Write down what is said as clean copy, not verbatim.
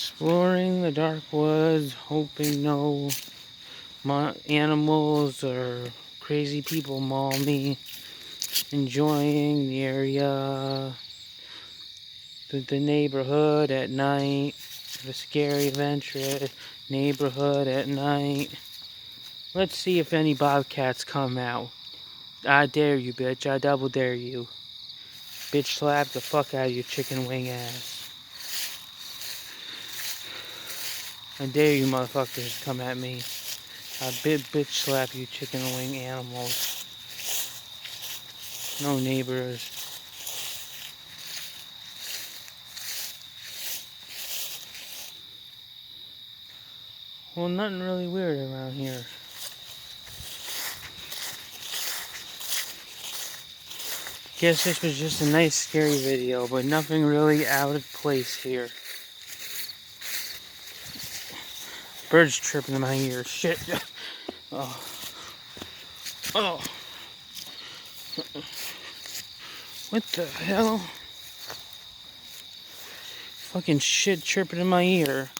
Exploring the dark woods, hoping no animals or crazy people maul me. Enjoying the area, the neighborhood at night, the scary adventure neighborhood at night. Let's see if any bobcats come out. I dare you, bitch. I double dare you. Bitch, slap the fuck out of your chicken wing ass. I dare you motherfuckers to come at me. I bitch slap you chicken wing animals. No neighbors. Well, nothing really weird around here. Guess this was just a nice scary video, but nothing really out of place here. Birds chirping in my ear. Shit. Oh. Oh. What the hell? Fucking shit chirping in my ear.